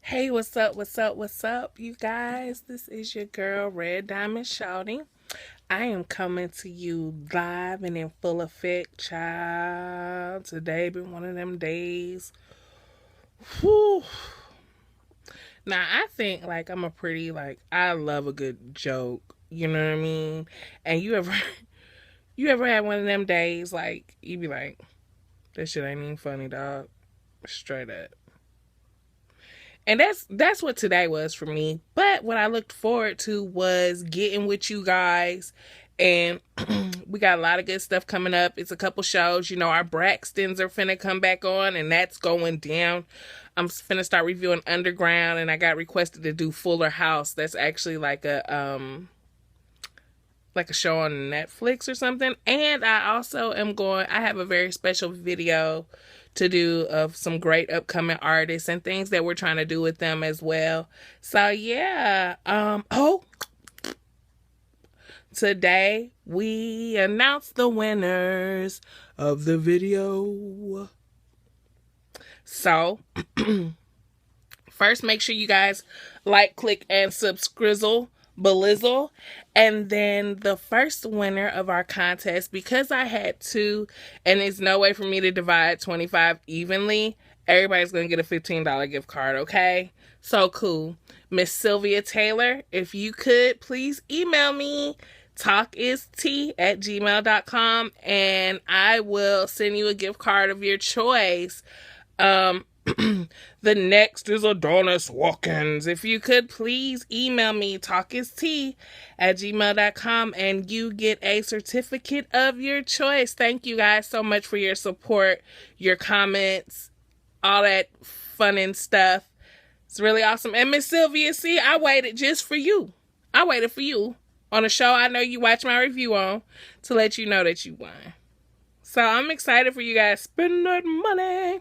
Hey, what's up? What's up? What's up, you guys? This is your girl, Red Diamond Shouty. I am coming to you live and in full effect, child. Today been one of them days. Whew. Now, I think like I'm a pretty I love a good joke. You know what I mean? And you ever had one of them days like you be like, that shit ain't even funny, dog. Straight up. And that's what today was for me. But what I looked forward to was getting with you guys. And we got a lot of good stuff coming up. It's a couple shows. You know, our Braxtons are finna come back on, and that's going down. I'm finna start reviewing Underground, and I got requested to do Fuller House. That's actually like a show on Netflix or something. And I also am I have a very special video to do of some great upcoming artists and things that we're trying to do with them as well. So yeah, today we announced the winners of the video. So first, make sure you guys like, click, and subscrizzle, belizzle. And then the first winner of our contest, because I had two, and there's no way for me to divide 25 evenly, everybody's going to get a $15 gift card, okay? So cool. Miss Sylvia Taylor, if you could, please email me, talkist@gmail.com, and I will send you a gift card of your choice. The next is Adonis Watkins. If you could please email me, talkist@gmail.com, and you get a certificate of your choice. Thank you guys so much for your support, your comments, all that fun and stuff. It's really awesome. And Miss Sylvia, see, I waited just for you. I waited for you on a show I know you watch my review on to let you know that you won. So I'm excited for you guys. Spend that money.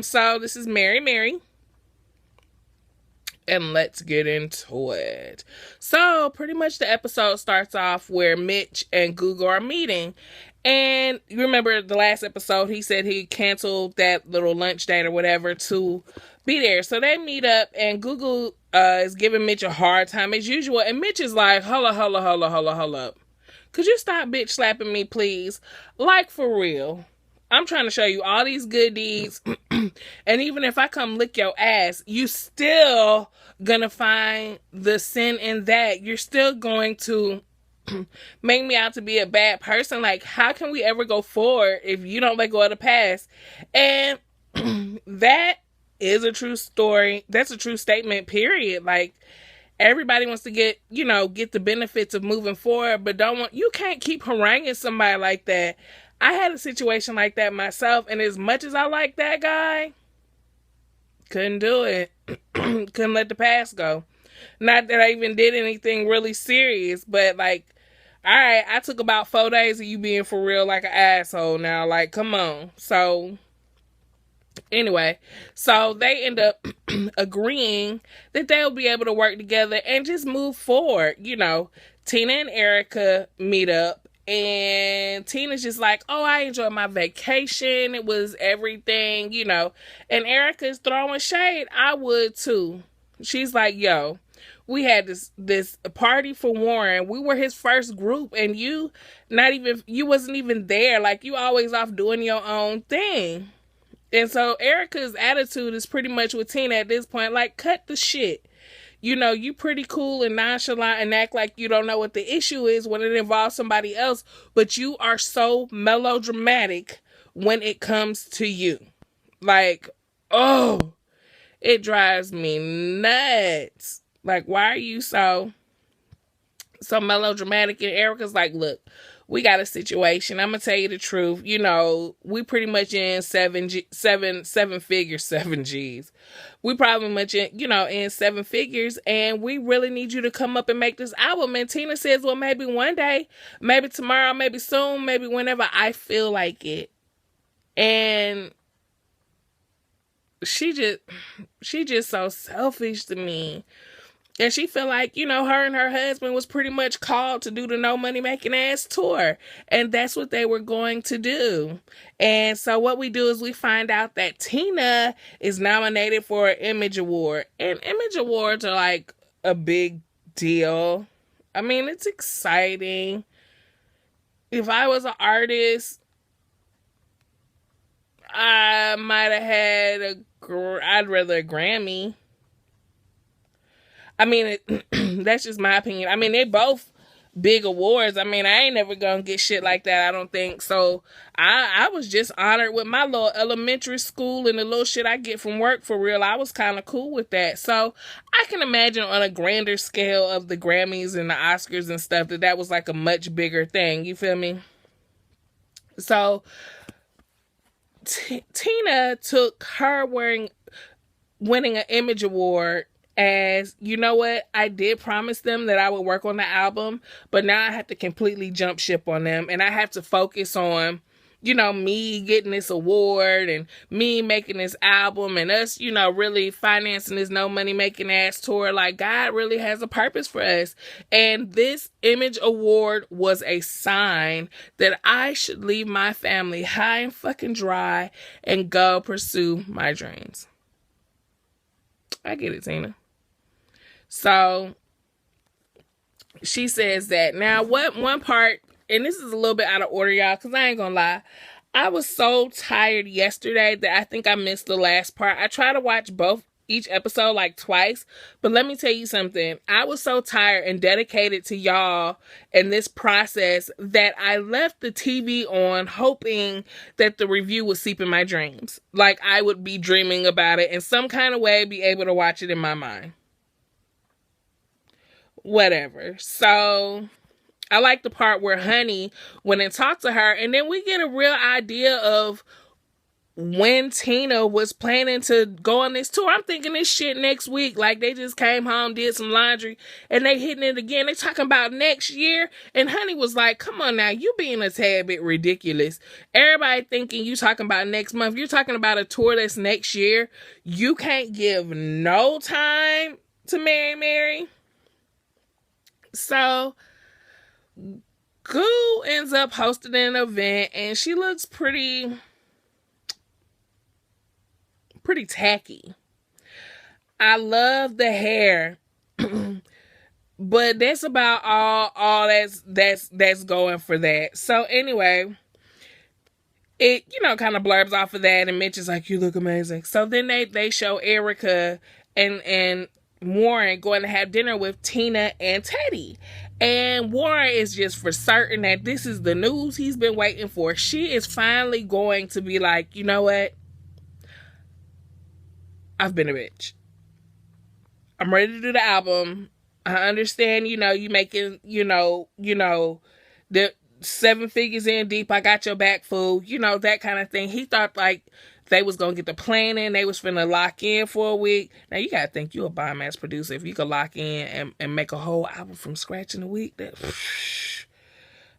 So this is Mary, and let's get into it. So pretty much the episode starts off where Mitch and Google are meeting, and you remember the last episode, he said he canceled that little lunch date or whatever to be there. So they meet up, and Google is giving Mitch a hard time as usual, and Mitch is like, hold up. Could you stop bitch slapping me, please? Like, for real. I'm trying to show you all these good deeds. And even if I come lick your ass, you still gonna find the sin in that. You're still going to make me out to be a bad person. Like, how can we ever go forward if you don't let go of the past? And that is a true story. That's a true statement, period. Like, everybody wants to get the benefits of moving forward, but you can't keep haranguing somebody like that. I had a situation like that myself, and as much as I like that guy, couldn't do it. Couldn't let the past go. Not that I even did anything really serious, but like, alright, I took about 4 days of you being for real like an asshole now. Like, come on. So, anyway, so they end up agreeing that they'll be able to work together and just move forward. Tina and Erica meet up, and Tina's just like, oh, I enjoyed my vacation. It was everything, And Erica's throwing shade. I would too. She's like, yo, we had this party for Warren. We were his first group, and you wasn't even there. Like, you always off doing your own thing. And so Erica's attitude is pretty much with Tina at this point, like, cut the shit. You pretty cool and nonchalant and act like you don't know what the issue is when it involves somebody else, but you are so melodramatic when it comes to you. Like, oh, it drives me nuts. Like, why are you so melodramatic? And Erica's like, look, we got a situation. I'm gonna tell you the truth. We pretty much in seven figures, 7Gs. We probably much in 7 figures, and we really need you to come up and make this album. And Tina says, well, maybe one day, maybe tomorrow, maybe soon, maybe whenever I feel like it. And she just so selfish to me. And she feel like, her and her husband was pretty much called to do the No Money Making Ass tour. And that's what they were going to do. And so what we do is we find out that Tina is nominated for an Image Award. And Image Awards are like a big deal. I mean, it's exciting. If I was an artist, I might have had I'd rather a Grammy. I mean, that's just my opinion. I mean, they both big awards. I mean, I ain't never gonna get shit like that, I don't think. So I was just honored with my little elementary school and the little shit I get from work, for real. I was kind of cool with that. So I can imagine on a grander scale of the Grammys and the Oscars and stuff that was like a much bigger thing. You feel me? So Tina took her winning an Image Award as, you know what, I did promise them that I would work on the album, but now I have to completely jump ship on them, and I have to focus on, me getting this award and me making this album and us, really financing this No Money Making Ass tour. Like, God really has a purpose for us. And this Image Award was a sign that I should leave my family high and fucking dry and go pursue my dreams. I get it, Tina. So she says that. Now, what one part, and this is a little bit out of order, y'all, because I ain't gonna lie. I was so tired yesterday that I think I missed the last part. I try to watch each episode like twice, but let me tell you something. I was so tired and dedicated to y'all and this process that I left the TV on hoping that the review would seep in my dreams. Like I would be dreaming about it in some kind of way, be able to watch it in my mind. Whatever. So I like the part where Honey went and talked to her, and then we get a real idea of when Tina was planning to go on this tour. I'm thinking this shit next week. Like, they just came home, did some laundry, and they hitting it again. They talking about next year. And Honey was like, come on now, you being a tad bit ridiculous. Everybody thinking you talking about next month. You're talking about a tour that's next year. You can't give no time to Mary. So Goo ends up hosting an event, and she looks pretty tacky. I love the hair, but that's about all that's going for that. So anyway, it kind of blurbs off of that, and Mitch is like, "You look amazing." So then they show Erica and Warren going to have dinner with Tina and Teddy. And Warren is just for certain that this is the news he's been waiting for. She is finally going to be like, you know what? I've been a bitch. I'm ready to do the album. I understand, you making, the 7 figures in deep. I got your back, fool. That kind of thing. He thought like they was going to get the plan in. They was finna lock in for a week. Now, you got to think you a bomb-ass producer. If you could lock in and make a whole album from scratch in a week,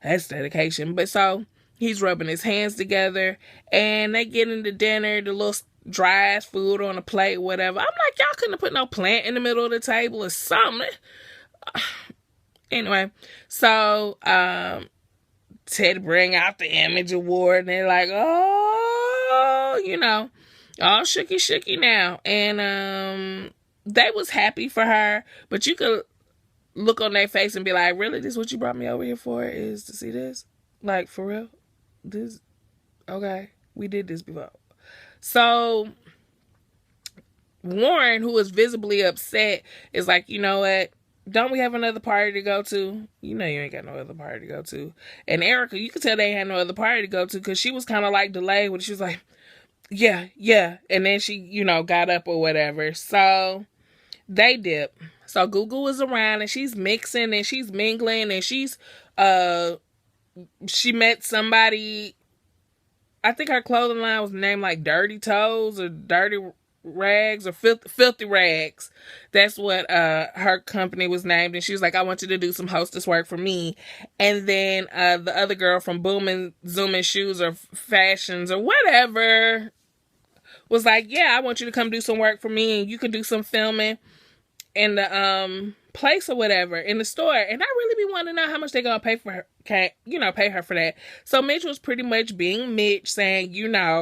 that's dedication. But so, he's rubbing his hands together, and they get into dinner, the little dry-ass food on a plate, whatever. I'm like, y'all couldn't have put no plant in the middle of the table or something. Anyway, so, Ted bring out the Image Award, and they're like, oh, all shooky now. And they was happy for her, but you could look on their face and be like, really, this is what you brought me over here for, is to see this? Like, for real? This? Okay, we did this before. So Warren, who is visibly upset, is like, you know what? Don't we have another party to go to? You ain't got no other party to go to. And Erica, you could tell they had no other party to go to, because she was kind of like delayed when she was like, yeah. And then she, got up or whatever. So they dip. So Google was around, and she's mixing and she's mingling, and she met somebody. I think her clothing line was named like Dirty Toes or Dirty Rags or Filthy Rags. That's what her company was named. And she was like, I want you to do some hostess work for me. And then the other girl from Boom & Zoom Shoes or Fashions or whatever was like, yeah, I want you to come do some work for me, and you can do some filming. in the place or whatever in the store, and I really be wanting to know how much they're gonna pay for her, pay her for that. So Mitch was pretty much being Mitch, saying,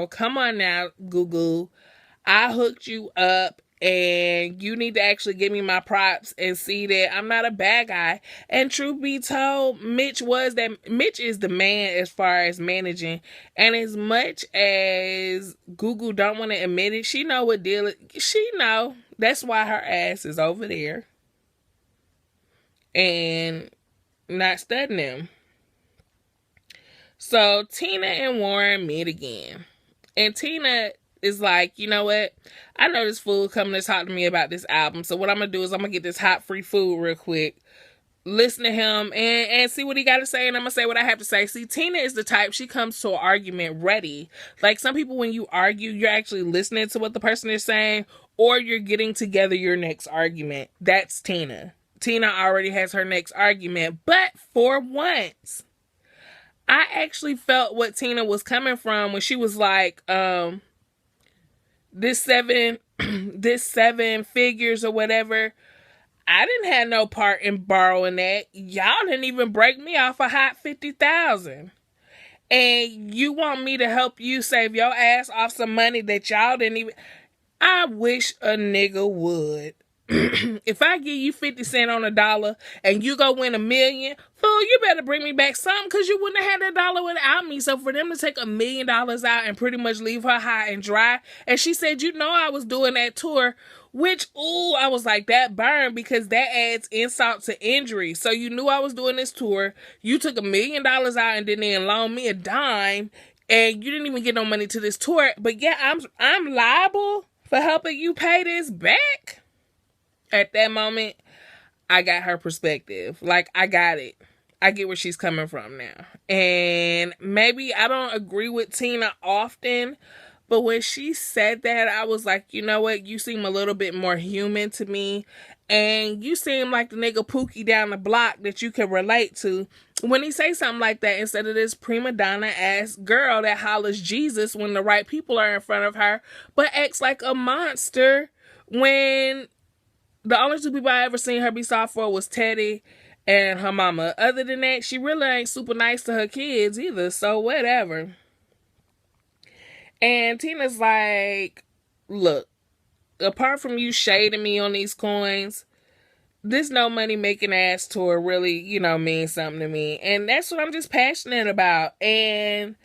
come on now, Google, I hooked you up, and you need to actually give me my props and see that I'm not a bad guy. And truth be told, Mitch is the man as far as managing. And as much as Google don't want to admit it, she know what deal it. She know. That's why her ass is over there and not studying them. So Tina and Warren meet again. And Tina is like, you know what? I know this fool coming to talk to me about this album. So what I'm going to do is I'm going to get this hot free food real quick. Listen to him and see what he got to say. And I'm going to say what I have to say. See, Tina is the type, she comes to an argument ready. Like some people, when you argue, you're actually listening to what the person is saying, or you're getting together your next argument. That's Tina. Tina already has her next argument. But for once, I actually felt what Tina was coming from when she was like, this seven figures or whatever, I didn't have no part in borrowing that. Y'all didn't even break me off a hot 50,000. And you want me to help you save your ass off some money that y'all didn't even... I wish a nigga would. If I give you 50 cents on a dollar and you go win $1 million, fool, you better bring me back something, because you wouldn't have had that dollar without me. So for them to take $1 million out and pretty much leave her high and dry, and she said, I was doing that tour, which, I was like, that burned, because that adds insult to injury. So you knew I was doing this tour, you took $1 million out and didn't even loan me a dime, and you didn't even get no money to this tour, but yeah, I'm liable for helping you pay this back. At that moment, I got her perspective. Like, I got it. I get where she's coming from now. And maybe I don't agree with Tina often, but when she said that, I was like, you know what? You seem a little bit more human to me. And you seem like the nigga Pookie down the block that you can relate to. When he say something like that, instead of this prima donna ass girl that hollers Jesus when the right people are in front of her, but acts like a monster when... The only two people I ever seen her be soft for was Teddy and her mama. Other than that, she really ain't super nice to her kids either, so whatever. And Tina's like, look, apart from you shading me on these coins, this no money making ass tour really, means something to me. And that's what I'm just passionate about. And,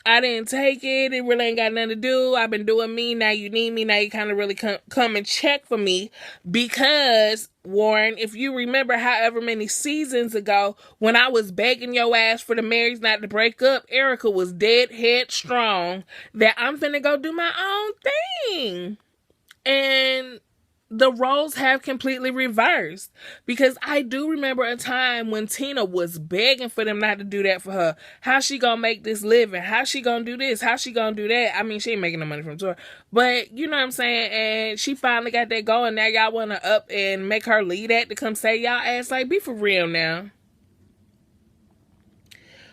I didn't take it. It really ain't got nothing to do. I've been doing me. Now you need me. Now you kind of really come and check for me. Because, Warren, if you remember however many seasons ago, when I was begging your ass for the Marys not to break up, Erica was dead headstrong that I'm finna go do my own thing. And the roles have completely reversed, because I do remember a time when Tina was begging for them not to do that for her. How she gonna make this living? How she gonna do this? How she gonna do that? I mean, she ain't making no money from tour, but you know what I'm saying? And she finally got that going. Now y'all want to up and make her lead that to come say y'all ass, like, be for real now.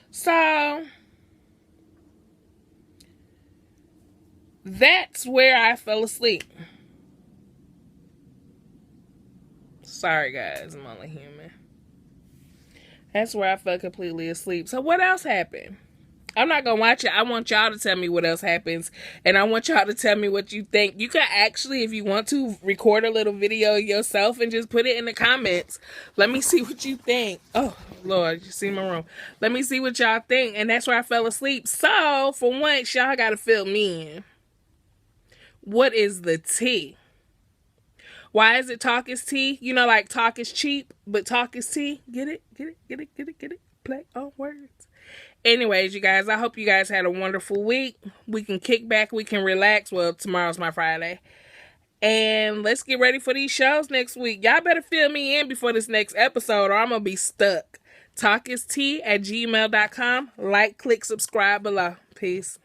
So that's where I fell asleep. Sorry, guys. I'm only human. That's where I fell completely asleep. So what else happened? I'm not going to watch it. I want y'all to tell me what else happens. And I want y'all to tell me what you think. You can actually, if you want to, record a little video yourself and just put it in the comments. Let me see what you think. Oh, Lord, you see my room. Let me see what y'all think. And that's where I fell asleep. So, for once, y'all got to fill me in. What is the tea? Why is it talk is tea? Like talk is cheap, but talk is tea. Get it? Get it? Get it? Get it? Get it? Play on words. Anyways, you guys, I hope you guys had a wonderful week. We can kick back. We can relax. Well, tomorrow's my Friday. And let's get ready for these shows next week. Y'all better fill me in before this next episode, or I'm going to be stuck. Talkistea@gmail.com. Like, click, subscribe below. Peace.